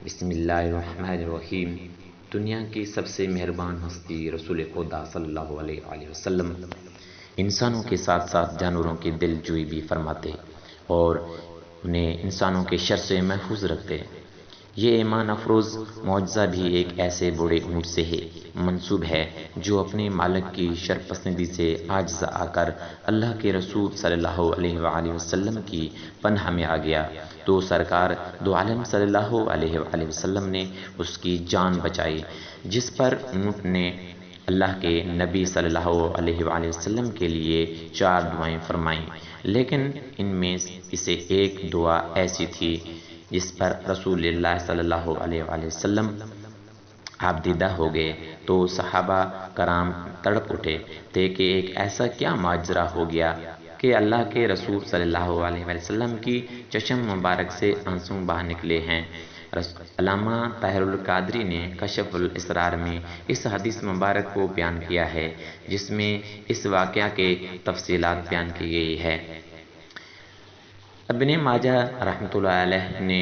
بسم اللہ الرحمن الرحیم۔ دنیا کی سب سے مہربان ہستی رسول خدا صلی اللہ علیہ وآلہ وسلم انسانوں کے ساتھ ساتھ جانوروں کی دل جوئی بھی فرماتے اور انہیں انسانوں کے شر سے محفوظ رکھتے۔ یہ ایمان افروز معجزہ بھی ایک ایسے بوڑھے اونٹ سے منسوب ہے جو اپنے مالک کی شرپسندی سے عاجز آ کر اللہ کے رسول صلی اللہ علیہ وآلہ وسلم کی پناہ میں آ گیا تو سرکار دو عالم صلی اللہ علیہ وآلہ وسلم نے اس کی جان بچائی، جس پر اونٹ نے اللہ کے نبی صلی اللہ علیہ وآلہ وسلم کے لیے 4 دعائیں فرمائیں، لیکن ان میں سے ایک دعا ایسی تھی جس پر رسول اللہ صلی اللہ علیہ وآلہ وسلم آپ دیدہ ہو گئے تو صحابہ کرام تڑپ اٹھے تھے کہ ایک ایسا کیا ماجرا ہو گیا کہ اللہ کے رسول صلی اللہ علیہ وآلہ وسلم کی چشم مبارک سے آنسو بہہ نکلے ہیں۔ علامہ طاہر القادری نے کشف الاسرار میں اس حدیث مبارک کو بیان کیا ہے جس میں اس واقعہ کے تفصیلات بیان کی گئی ہے۔ ابن ماجہ رحمۃ اللہ علیہ نے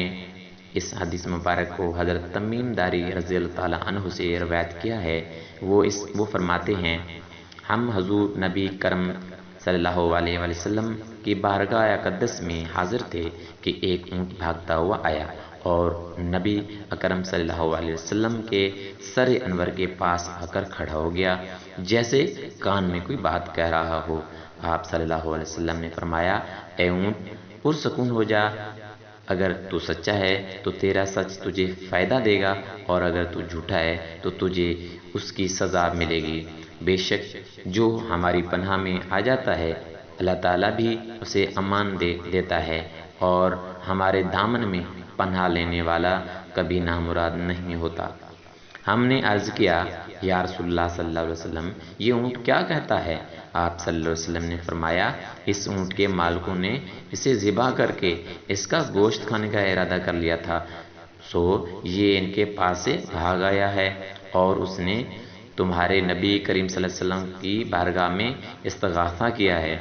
اس حدیث مبارک کو حضرت تمیم داری رضی اللہ تعالیٰ عنہ سے روایت کیا ہے۔ وہ فرماتے ہیں، ہم حضور نبی کرم صلی اللہ علیہ وآلہ وسلم کی بارگاہ اقدس میں حاضر تھے کہ ایک اونٹ بھاگتا ہوا آیا اور نبی اکرم صلی اللہ علیہ وسلم کے سر انور کے پاس آ کر کھڑا ہو گیا جیسے کان میں کوئی بات کہہ رہا ہو۔ آپ صلی اللہ علیہ وسلم نے فرمایا، اے اونٹ پرسکون ہو جا، اگر تو سچا ہے تو تیرا سچ تجھے فائدہ دے گا اور اگر تو جھوٹا ہے تو تجھے اس کی سزا ملے گی۔ بے شک جو ہماری پناہ میں آ جاتا ہے اللہ تعالیٰ بھی اسے امان دیتا ہے اور ہمارے دامن میں پناہ لینے والا کبھی نامراد نہیں ہوتا۔ ہم نے عرض کیا، یا رسول اللہ صلی اللہ علیہ وسلم یہ اونٹ کیا کہتا ہے؟ آپ صلی اللہ علیہ وسلم نے فرمایا، اس اونٹ کے مالکوں نے اسے ذبح کر کے اس کا گوشت کھانے کا ارادہ کر لیا تھا، سو یہ ان کے پاس سے بھاگ آیا ہے اور اس نے تمہارے نبی کریم صلی اللہ علیہ وسلم کی بارگاہ میں استغاثہ کیا ہے۔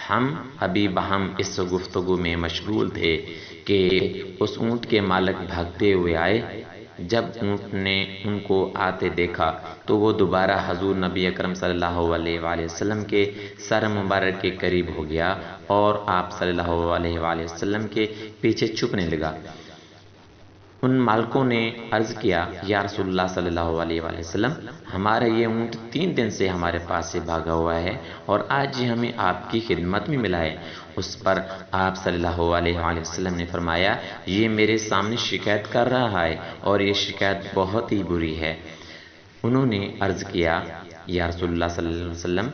ہم ابھی بہم اس گفتگو میں مشغول تھے کہ اس اونٹ کے مالک بھاگتے ہوئے آئے۔ جب اونٹ نے ان کو آتے دیکھا تو وہ دوبارہ حضور نبی اکرم صلی اللہ علیہ وآلہ وسلم کے سر مبارک کے قریب ہو گیا اور آپ صلی اللہ علیہ وآلہ وسلم کے پیچھے چھپنے لگا۔ ان مالکوں نے عرض کیا، یا رسول اللہ صلی اللہ علیہ وآلہ وسلم ہمارا یہ اونٹ 3 دن سے ہمارے پاس سے بھاگا ہوا ہے اور آج یہ ہمیں آپ کی خدمت میں ملا ہے۔ اس پر آپ صلی اللہ علیہ وآلہ وسلم نے فرمایا، یہ میرے سامنے شکایت کر رہا ہے اور یہ شکایت بہت ہی بری ہے۔ انہوں نے عرض کیا، یا رسول اللہ صلی اللہ علیہ وسلم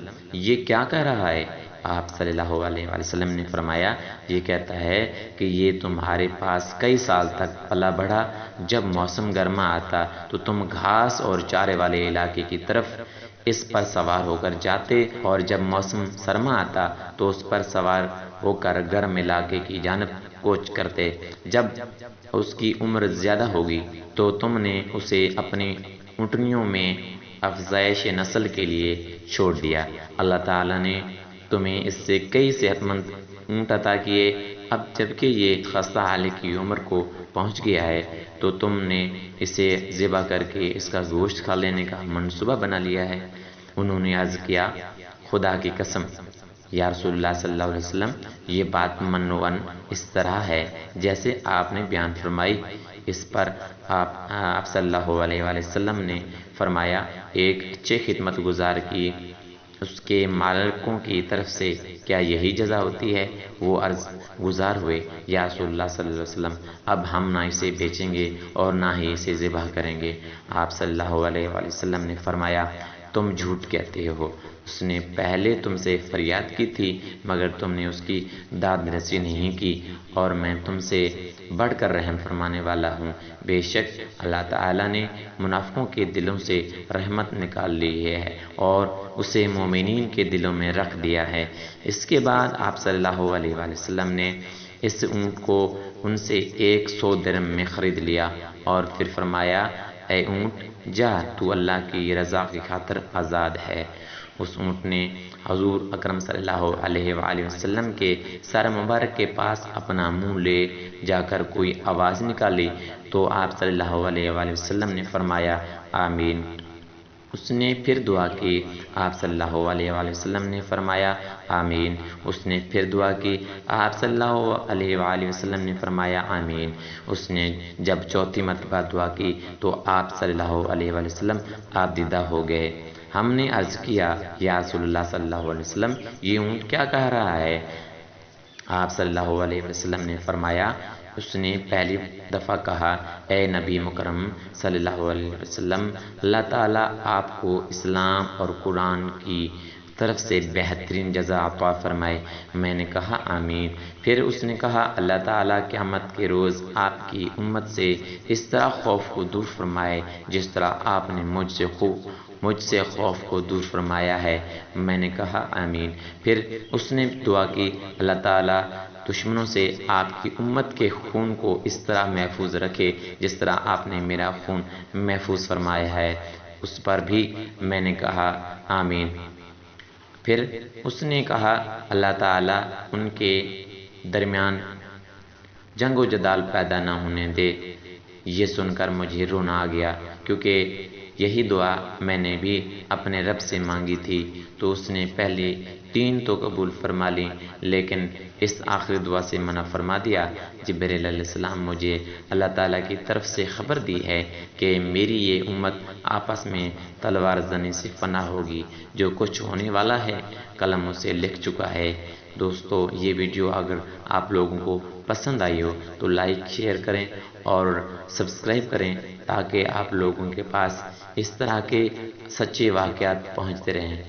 یہ کیا کہہ رہا ہے؟ آپ صلی اللہ علیہ وآلہ وسلم نے فرمایا، یہ کہتا ہے کہ یہ تمہارے پاس کئی سال تک پلا بڑھا، جب موسم گرما آتا تو تم گھاس اور چارے والے علاقے کی طرف اس پر سوار ہو کر جاتے اور جب موسم سرما آتا تو اس پر سوار ہو کر گرم علاقے کی جانب کوچ کرتے۔ جب اس کی عمر زیادہ ہوگی تو تم نے اسے اپنی اونٹنیوں میں افزائش نسل کے لیے چھوڑ دیا۔ اللہ تعالیٰ نے تمہیں اس سے کئی صحت مند اونٹ عطا کیے، اب جبکہ یہ خستہ حال کی عمر کو پہنچ گیا ہے تو تم نے اسے ذبح کر کے اس کا گوشت کھا لینے کا منصوبہ بنا لیا ہے۔ انہوں نے عرض کیا، خدا کی قسم یا رسول اللہ صلی اللہ علیہ وسلم یہ بات منوعاً اس طرح ہے جیسے آپ نے بیان فرمائی۔ اس پر آپ صلی اللہ علیہ وآلہ وسلم نے فرمایا، ایک اچھے خدمت گزار کی اس کے مالکوں کی طرف سے کیا یہی جزا ہوتی ہے؟ وہ عرض گزار ہوئے، یا رسول اللہ صلی اللہ علیہ وسلم اب ہم نہ اسے بیچیں گے اور نہ ہی اسے ذبح کریں گے۔ آپ صلی اللہ علیہ وآلہ وسلم نے فرمایا، تم جھوٹ کہتے ہو، اس نے پہلے تم سے فریاد کی تھی مگر تم نے اس کی داد رسی نہیں کی اور میں تم سے بڑھ کر رحم فرمانے والا ہوں۔ بے شک اللہ تعالیٰ نے منافقوں کے دلوں سے رحمت نکال لی ہے اور اسے مومنین کے دلوں میں رکھ دیا ہے۔ اس کے بعد آپ صلی اللہ علیہ وآلہ وسلم نے اس اونٹ کو ان سے 100 درہم میں خرید لیا اور پھر فرمایا، اے اونٹ جا، تو اللہ کی رضا کی خاطر آزاد ہے۔ اس اونٹ نے حضور اکرم صلی اللہ علیہ وآلہ وسلم کے سر مبارک کے پاس اپنا منہ لے جا کر کوئی آواز نکالی تو آپ صلی اللہ علیہ وآلہ وسلم نے فرمایا آمین۔ اس نے پھر دعا کی، آپ صلی اللہ علیہ وآلہ وسلم نے فرمایا آمین۔ اس نے پھر دعا کی، آپ صلی اللہ علیہ وآلہ وسلم نے فرمایا آمین۔ اس نے جب چوتھی مرتبہ دعا کی تو آپ صلی اللہ علیہ وآلہ وسلم آپ دیدہ ہو گئے۔ ہم نے عرض کیا یا رسول اللہ صلی اللہ علیہ وسلم یہ اونٹ کیا کہہ رہا ہے؟ آپ صلی اللہ علیہ وسلم نے فرمایا اس نے پہلی دفعہ کہا اے نبی مکرم صلی اللہ علیہ وسلم اللہ تعالیٰ آپ کو اسلام اور قرآن کی طرف سے بہترین جزا عطا فرمائے۔ میں نے کہا آمین۔ پھر اس نے کہا اللہ تعالیٰ قیامت کے روز آپ کی امت سے اس طرح خوف کو دور فرمائے جس طرح آپ نے مجھ سے خوف کو دور فرمایا ہے۔ میں نے کہا آمین۔ پھر اس نے دعا کی اللہ تعالیٰ دشمنوں سے آپ کی امت کے خون کو اس طرح محفوظ رکھے جس طرح آپ نے میرا خون محفوظ فرمایا ہے۔ اس پر بھی میں نے کہا آمین۔ پھر اس نے کہا اللہ تعالیٰ ان کے درمیان جنگ و جدال پیدا نہ ہونے دے۔ یہ سن کر مجھے رونا آ گیا کیونکہ یہی دعا میں نے بھی اپنے رب سے مانگی تھی، تو اس نے پہلی 3 تو قبول فرما لی لیکن اس آخری دعا سے منع فرما دیا۔ جبرائیل علیہ السلام مجھے اللہ تعالیٰ کی طرف سے خبر دی ہے کہ میری یہ امت آپس میں تلوار زنی سے فنا ہوگی، جو کچھ ہونے والا ہے قلم اسے لکھ چکا ہے۔ دوستو یہ ویڈیو اگر آپ لوگوں کو پسند آئی ہو تو لائک شیئر کریں اور سبسکرائب کریں تاکہ آپ لوگوں کے پاس اس طرح کے سچے واقعات پہنچتے رہیں۔